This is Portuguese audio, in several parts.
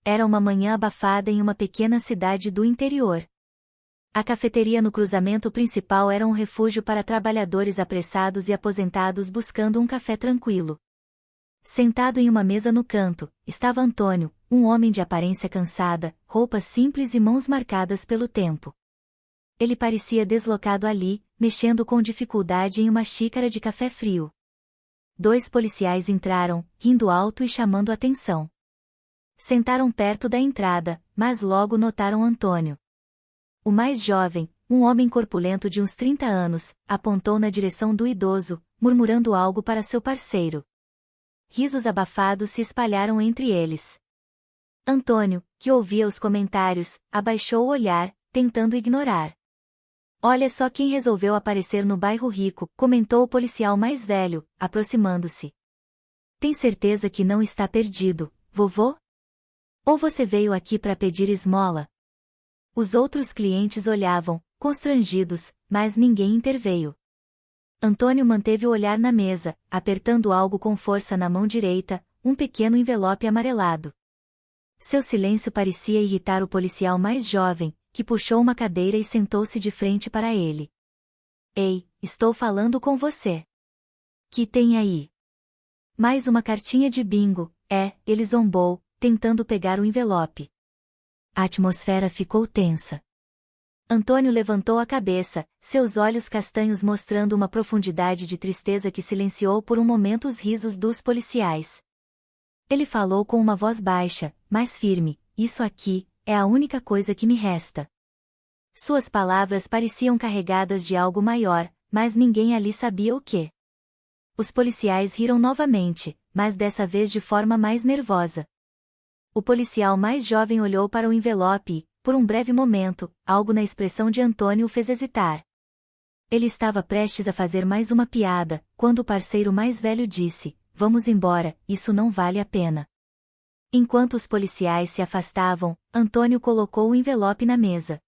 Era uma manhã abafada em uma pequena cidade do interior. A cafeteria no cruzamento principal era um refúgio para trabalhadores apressados e aposentados buscando um café tranquilo. Sentado em uma mesa no canto, estava Antônio, um homem de aparência cansada, roupas simples e mãos marcadas pelo tempo. Ele parecia deslocado ali, mexendo com dificuldade em uma xícara de café frio. 2 policiais entraram, rindo alto e chamando atenção. Sentaram perto da entrada, mas logo notaram Antônio. O mais jovem, um homem corpulento de uns 30 anos, apontou na direção do idoso, murmurando algo para seu parceiro. Risos abafados se espalharam entre eles. Antônio, que ouvia os comentários, abaixou o olhar, tentando ignorar. Olha só quem resolveu aparecer no bairro rico, comentou o policial mais velho, aproximando-se. Tem certeza que não está perdido, vovô? Ou você veio aqui para pedir esmola? Os outros clientes olhavam, constrangidos, mas ninguém interveio. Antônio manteve o olhar na mesa, apertando algo com força na mão direita, um pequeno envelope amarelado. Seu silêncio parecia irritar o policial mais jovem, que puxou uma cadeira e sentou-se de frente para ele. Ei, estou falando com você. Que tem aí? Mais uma cartinha de bingo, ele zombou, tentando pegar o envelope. A atmosfera ficou tensa. Antônio levantou a cabeça, seus olhos castanhos mostrando uma profundidade de tristeza que silenciou por um momento os risos dos policiais. Ele falou com uma voz baixa, mas firme, isso aqui, é a única coisa que me resta. Suas palavras pareciam carregadas de algo maior, mas ninguém ali sabia o que. Os policiais riram novamente, mas dessa vez de forma mais nervosa. O policial mais jovem olhou para o envelope e, por um breve momento, algo na expressão de Antônio o fez hesitar. Ele estava prestes a fazer mais uma piada, quando o parceiro mais velho disse, vamos embora, isso não vale a pena. Enquanto os policiais se afastavam, Antônio colocou o envelope na mesa.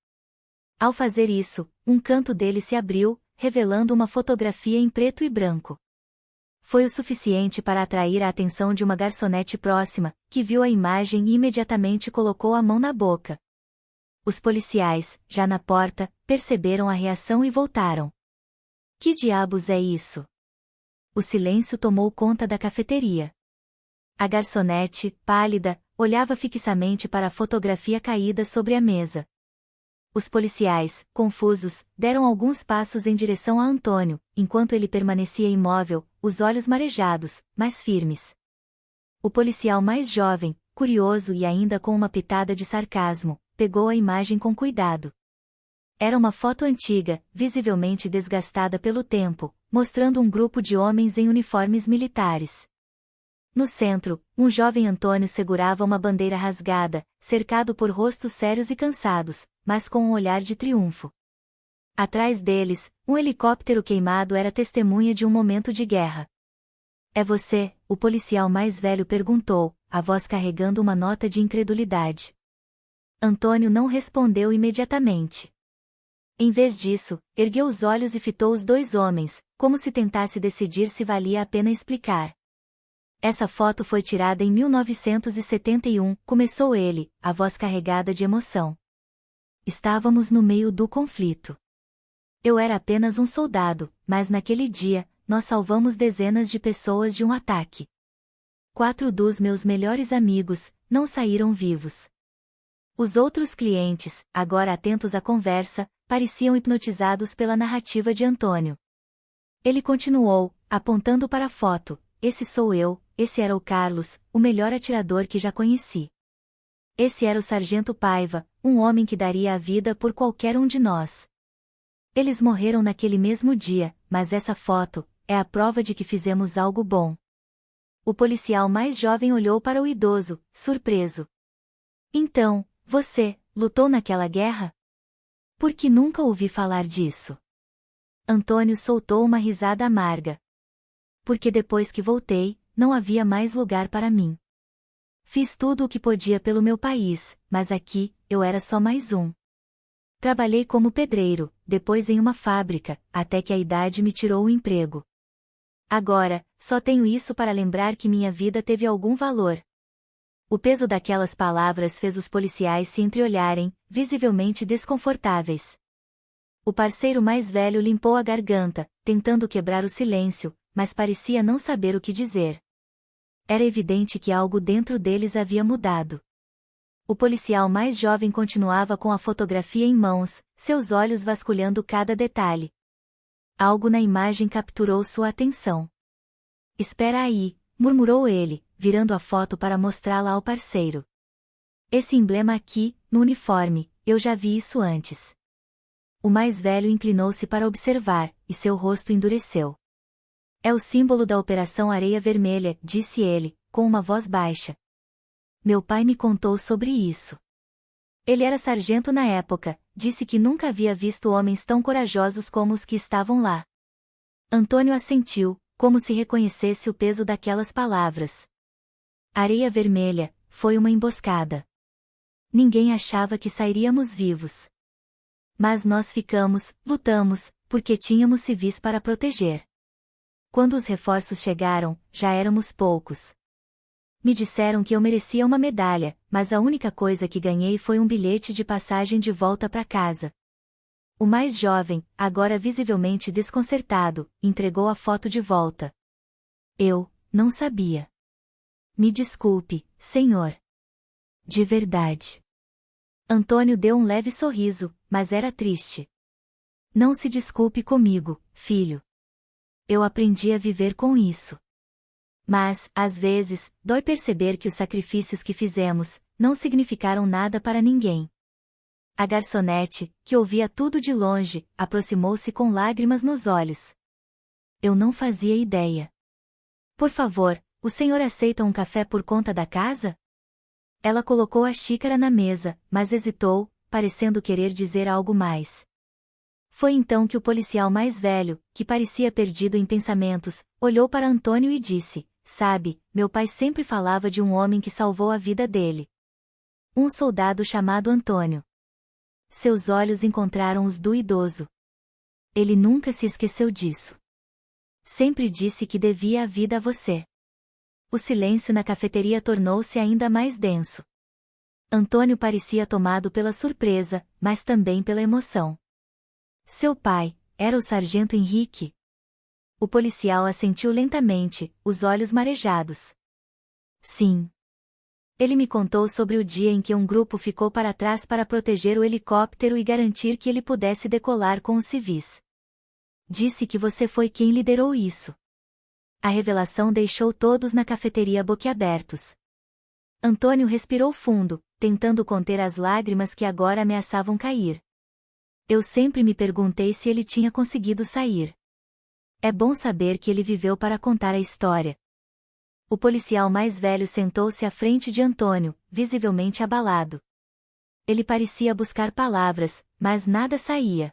Ao fazer isso, um canto dele se abriu, revelando uma fotografia em preto e branco. Foi o suficiente para atrair a atenção de uma garçonete próxima, que viu a imagem e imediatamente colocou a mão na boca. Os policiais, já na porta, perceberam a reação e voltaram. Que diabos é isso? O silêncio tomou conta da cafeteria. A garçonete, pálida, olhava fixamente para a fotografia caída sobre a mesa. Os policiais, confusos, deram alguns passos em direção a Antônio, enquanto ele permanecia imóvel, os olhos marejados, mas firmes. O policial mais jovem, curioso e ainda com uma pitada de sarcasmo, pegou a imagem com cuidado. Era uma foto antiga, visivelmente desgastada pelo tempo, mostrando um grupo de homens em uniformes militares. No centro, um jovem Antônio segurava uma bandeira rasgada, cercado por rostos sérios e cansados, mas com um olhar de triunfo. Atrás deles, um helicóptero queimado era testemunha de um momento de guerra. É você? O policial mais velho perguntou, a voz carregando uma nota de incredulidade. Antônio não respondeu imediatamente. Em vez disso, ergueu os olhos e fitou os 2 homens, como se tentasse decidir se valia a pena explicar. Essa foto foi tirada em 1971, começou ele, a voz carregada de emoção. Estávamos no meio do conflito. Eu era apenas um soldado, mas naquele dia, nós salvamos dezenas de pessoas de um ataque. 4 dos meus melhores amigos não saíram vivos. Os outros clientes, agora atentos à conversa, pareciam hipnotizados pela narrativa de Antônio. Ele continuou, apontando para a foto, esse sou eu, esse era o Carlos, o melhor atirador que já conheci. Esse era o Sargento Paiva, um homem que daria a vida por qualquer um de nós. Eles morreram naquele mesmo dia, mas essa foto é a prova de que fizemos algo bom. O policial mais jovem olhou para o idoso, surpreso. Então, você lutou naquela guerra? Por que nunca ouvi falar disso? Antônio soltou uma risada amarga. Porque depois que voltei, não havia mais lugar para mim. Fiz tudo o que podia pelo meu país, mas aqui, eu era só mais um. Trabalhei como pedreiro, depois em uma fábrica, até que a idade me tirou o emprego. Agora, só tenho isso para lembrar que minha vida teve algum valor. O peso daquelas palavras fez os policiais se entreolharem, visivelmente desconfortáveis. O parceiro mais velho limpou a garganta, tentando quebrar o silêncio, mas parecia não saber o que dizer. Era evidente que algo dentro deles havia mudado. O policial mais jovem continuava com a fotografia em mãos, seus olhos vasculhando cada detalhe. Algo na imagem capturou sua atenção. Espera aí, murmurou ele, virando a foto para mostrá-la ao parceiro. Esse emblema aqui, no uniforme, eu já vi isso antes. O mais velho inclinou-se para observar, e seu rosto endureceu. É o símbolo da Operação Areia Vermelha, disse ele, com uma voz baixa. Meu pai me contou sobre isso. Ele era sargento na época, disse que nunca havia visto homens tão corajosos como os que estavam lá. Antônio assentiu, como se reconhecesse o peso daquelas palavras. Areia Vermelha, foi uma emboscada. Ninguém achava que sairíamos vivos. Mas nós ficamos, lutamos, porque tínhamos civis para proteger. Quando os reforços chegaram, já éramos poucos. Me disseram que eu merecia uma medalha, mas a única coisa que ganhei foi um bilhete de passagem de volta para casa. O mais jovem, agora visivelmente desconcertado, entregou a foto de volta. Eu não sabia. Me desculpe, senhor. De verdade. Antônio deu um leve sorriso, mas era triste. Não se desculpe comigo, filho. Eu aprendi a viver com isso. Mas, às vezes, dói perceber que os sacrifícios que fizemos não significaram nada para ninguém. A garçonete, que ouvia tudo de longe, aproximou-se com lágrimas nos olhos. Eu não fazia ideia. Por favor, o senhor aceita um café por conta da casa? Ela colocou a xícara na mesa, mas hesitou, parecendo querer dizer algo mais. Foi então que o policial mais velho, que parecia perdido em pensamentos, olhou para Antônio e disse: sabe, meu pai sempre falava de um homem que salvou a vida dele. Um soldado chamado Antônio. Seus olhos encontraram os do idoso. Ele nunca se esqueceu disso. Sempre disse que devia a vida a você. O silêncio na cafeteria tornou-se ainda mais denso. Antônio parecia tomado pela surpresa, mas também pela emoção. Seu pai, era o sargento Henrique. O policial assentiu lentamente, os olhos marejados. Sim. Ele me contou sobre o dia em que um grupo ficou para trás para proteger o helicóptero e garantir que ele pudesse decolar com os civis. Disse que você foi quem liderou isso. A revelação deixou todos na cafeteria boquiabertos. Antônio respirou fundo, tentando conter as lágrimas que agora ameaçavam cair. Eu sempre me perguntei se ele tinha conseguido sair. É bom saber que ele viveu para contar a história. O policial mais velho sentou-se à frente de Antônio, visivelmente abalado. Ele parecia buscar palavras, mas nada saía.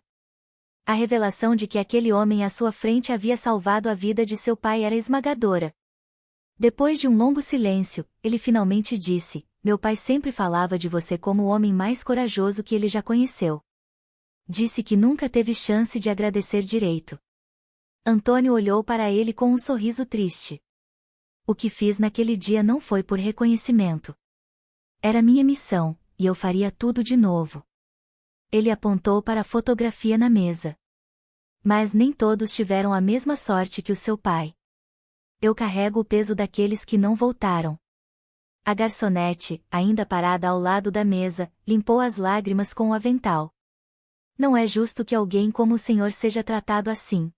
A revelação de que aquele homem à sua frente havia salvado a vida de seu pai era esmagadora. Depois de um longo silêncio, ele finalmente disse: meu pai sempre falava de você como o homem mais corajoso que ele já conheceu. Disse que nunca teve chance de agradecer direito. Antônio olhou para ele com um sorriso triste. O que fiz naquele dia não foi por reconhecimento. Era minha missão, e eu faria tudo de novo. Ele apontou para a fotografia na mesa. Mas nem todos tiveram a mesma sorte que o seu pai. Eu carrego o peso daqueles que não voltaram. A garçonete, ainda parada ao lado da mesa, limpou as lágrimas com o avental. Não é justo que alguém como o senhor seja tratado assim.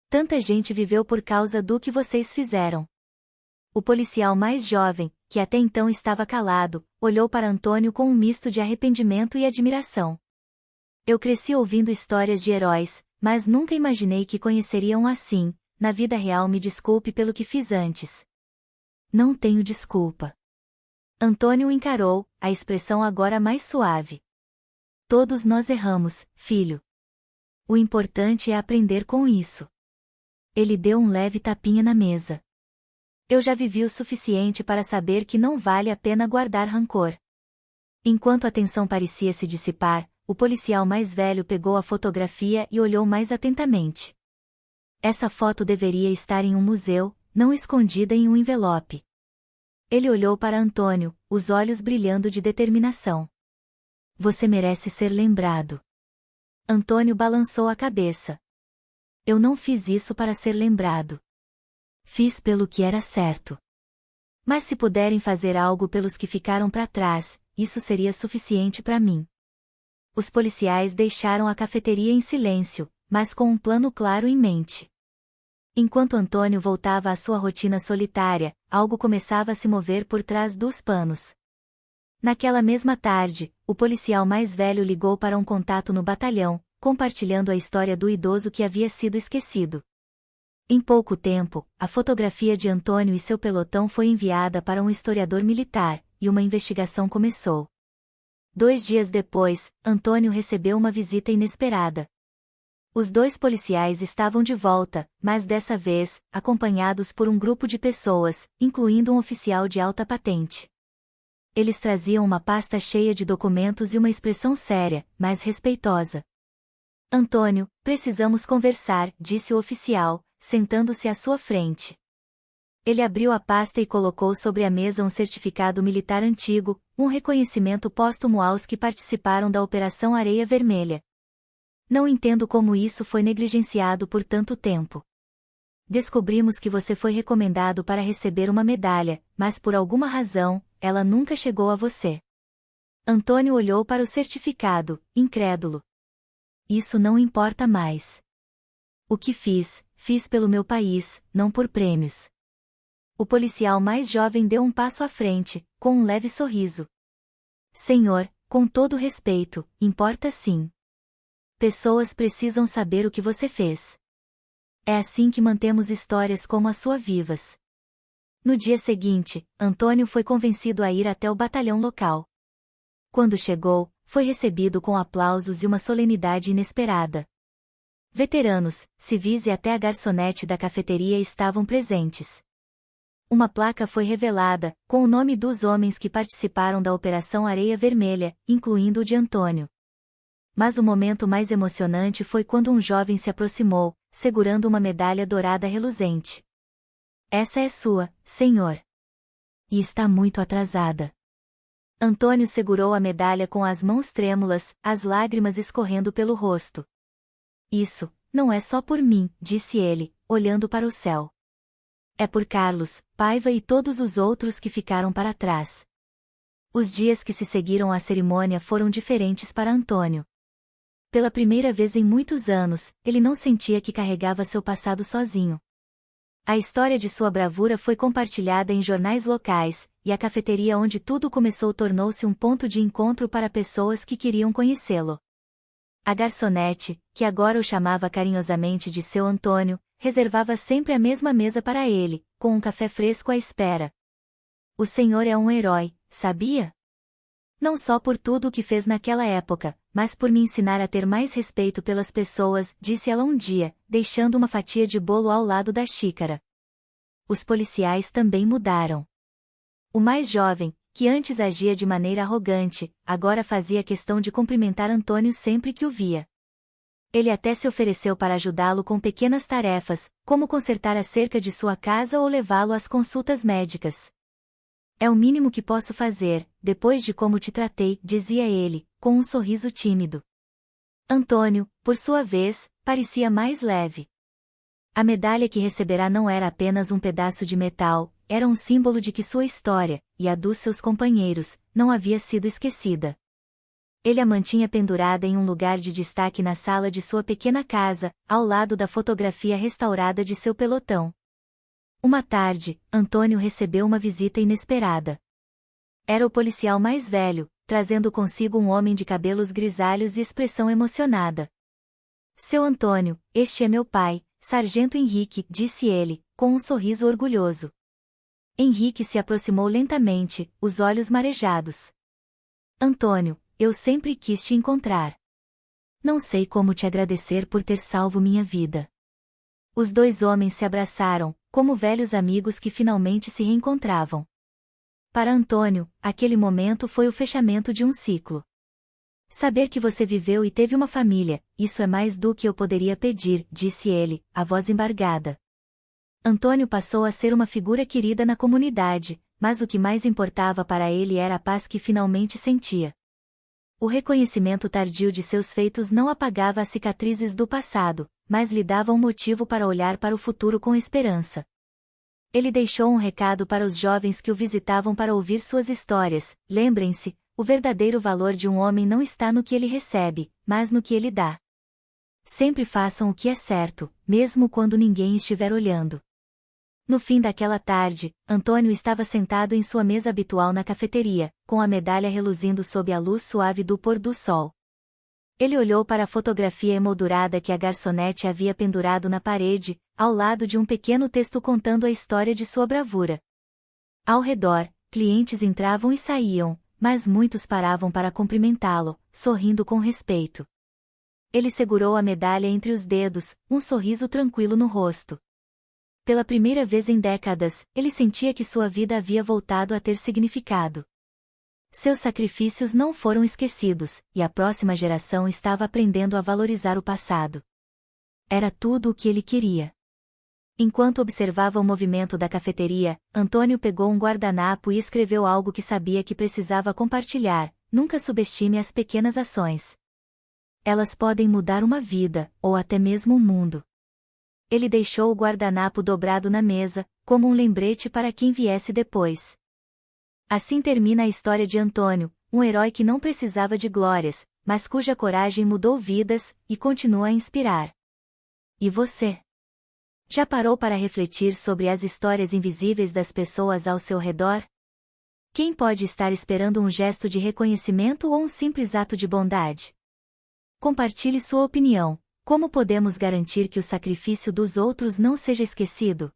Tanta gente viveu por causa do que vocês fizeram. O policial mais jovem, que até então estava calado, olhou para Antônio com um misto de arrependimento e admiração. Eu cresci ouvindo histórias de heróis, mas nunca imaginei que conheceriam assim. Na vida real, me desculpe pelo que fiz antes. Não tenho desculpa. Antônio o encarou, a expressão agora mais suave. Todos nós erramos, filho. O importante é aprender com isso. Ele deu um leve tapinha na mesa. Eu já vivi o suficiente para saber que não vale a pena guardar rancor. Enquanto a tensão parecia se dissipar, o policial mais velho pegou a fotografia e olhou mais atentamente. Essa foto deveria estar em um museu, não escondida em um envelope. Ele olhou para Antônio, os olhos brilhando de determinação. Você merece ser lembrado. Antônio balançou a cabeça. Eu não fiz isso para ser lembrado. Fiz pelo que era certo. Mas se puderem fazer algo pelos que ficaram para trás, isso seria suficiente para mim. Os policiais deixaram a cafeteria em silêncio, mas com um plano claro em mente. Enquanto Antônio voltava à sua rotina solitária, algo começava a se mover por trás dos panos. Naquela mesma tarde, o policial mais velho ligou para um contato no batalhão, compartilhando a história do idoso que havia sido esquecido. Em pouco tempo, a fotografia de Antônio e seu pelotão foi enviada para um historiador militar, e uma investigação começou. 2 dias depois, Antônio recebeu uma visita inesperada. Os 2 policiais estavam de volta, mas dessa vez, acompanhados por um grupo de pessoas, incluindo um oficial de alta patente. Eles traziam uma pasta cheia de documentos e uma expressão séria, mas respeitosa. Antônio, precisamos conversar, disse o oficial, sentando-se à sua frente. Ele abriu a pasta e colocou sobre a mesa um certificado militar antigo, um reconhecimento póstumo aos que participaram da Operação Areia Vermelha. Não entendo como isso foi negligenciado por tanto tempo. Descobrimos que você foi recomendado para receber uma medalha, mas por alguma razão, ela nunca chegou a você. Antônio olhou para o certificado, incrédulo. Isso não importa mais. O que fiz, fiz pelo meu país, não por prêmios. O policial mais jovem deu um passo à frente, com um leve sorriso. Senhor, com todo respeito, importa sim. Pessoas precisam saber o que você fez. É assim que mantemos histórias como a sua vivas. No dia seguinte, Antônio foi convencido a ir até o batalhão local. Quando chegou, foi recebido com aplausos e uma solenidade inesperada. Veteranos, civis e até a garçonete da cafeteria estavam presentes. Uma placa foi revelada, com o nome dos homens que participaram da Operação Areia Vermelha, incluindo o de Antônio. Mas o momento mais emocionante foi quando um jovem se aproximou, segurando uma medalha dourada reluzente. Essa é sua, senhor. E está muito atrasada. Antônio segurou a medalha com as mãos trêmulas, as lágrimas escorrendo pelo rosto. Isso, não é só por mim, disse ele, olhando para o céu. É por Carlos, Paiva e todos os outros que ficaram para trás. Os dias que se seguiram à cerimônia foram diferentes para Antônio. Pela primeira vez em muitos anos, ele não sentia que carregava seu passado sozinho. A história de sua bravura foi compartilhada em jornais locais, e a cafeteria onde tudo começou tornou-se um ponto de encontro para pessoas que queriam conhecê-lo. A garçonete, que agora o chamava carinhosamente de seu Antônio, reservava sempre a mesma mesa para ele, com um café fresco à espera. O senhor é um herói, sabia? Não só por tudo o que fez naquela época, mas por me ensinar a ter mais respeito pelas pessoas, disse ela um dia, deixando uma fatia de bolo ao lado da xícara. Os policiais também mudaram. O mais jovem, que antes agia de maneira arrogante, agora fazia questão de cumprimentar Antônio sempre que o via. Ele até se ofereceu para ajudá-lo com pequenas tarefas, como consertar a cerca de sua casa ou levá-lo às consultas médicas. É o mínimo que posso fazer, depois de como te tratei, dizia ele, com um sorriso tímido. Antônio, por sua vez, parecia mais leve. A medalha que receberá não era apenas um pedaço de metal, era um símbolo de que sua história, e a dos seus companheiros, não havia sido esquecida. Ele a mantinha pendurada em um lugar de destaque na sala de sua pequena casa, ao lado da fotografia restaurada de seu pelotão. Uma tarde, Antônio recebeu uma visita inesperada. Era o policial mais velho, trazendo consigo um homem de cabelos grisalhos e expressão emocionada. Seu Antônio, este é meu pai, Sargento Henrique, disse ele, com um sorriso orgulhoso. Henrique se aproximou lentamente, os olhos marejados. Antônio, eu sempre quis te encontrar. Não sei como te agradecer por ter salvo minha vida. Os 2 homens se abraçaram, como velhos amigos que finalmente se reencontravam. Para Antônio, aquele momento foi o fechamento de um ciclo. Saber que você viveu e teve uma família, isso é mais do que eu poderia pedir, disse ele, a voz embargada. Antônio passou a ser uma figura querida na comunidade, mas o que mais importava para ele era a paz que finalmente sentia. O reconhecimento tardio de seus feitos não apagava as cicatrizes do passado, mas lhe dava um motivo para olhar para o futuro com esperança. Ele deixou um recado para os jovens que o visitavam para ouvir suas histórias: lembrem-se, o verdadeiro valor de um homem não está no que ele recebe, mas no que ele dá. Sempre façam o que é certo, mesmo quando ninguém estiver olhando. No fim daquela tarde, Antônio estava sentado em sua mesa habitual na cafeteria, com a medalha reluzindo sob a luz suave do pôr do sol. Ele olhou para a fotografia emoldurada que a garçonete havia pendurado na parede, ao lado de um pequeno texto contando a história de sua bravura. Ao redor, clientes entravam e saíam, mas muitos paravam para cumprimentá-lo, sorrindo com respeito. Ele segurou a medalha entre os dedos, um sorriso tranquilo no rosto. Pela primeira vez em décadas, ele sentia que sua vida havia voltado a ter significado. Seus sacrifícios não foram esquecidos, e a próxima geração estava aprendendo a valorizar o passado. Era tudo o que ele queria. Enquanto observava o movimento da cafeteria, Antônio pegou um guardanapo e escreveu algo que sabia que precisava compartilhar: nunca subestime as pequenas ações. Elas podem mudar uma vida, ou até mesmo um mundo. Ele deixou o guardanapo dobrado na mesa, como um lembrete para quem viesse depois. Assim termina a história de Antônio, um herói que não precisava de glórias, mas cuja coragem mudou vidas, e continua a inspirar. E você? Já parou para refletir sobre as histórias invisíveis das pessoas ao seu redor? Quem pode estar esperando um gesto de reconhecimento ou um simples ato de bondade? Compartilhe sua opinião. Como podemos garantir que o sacrifício dos outros não seja esquecido?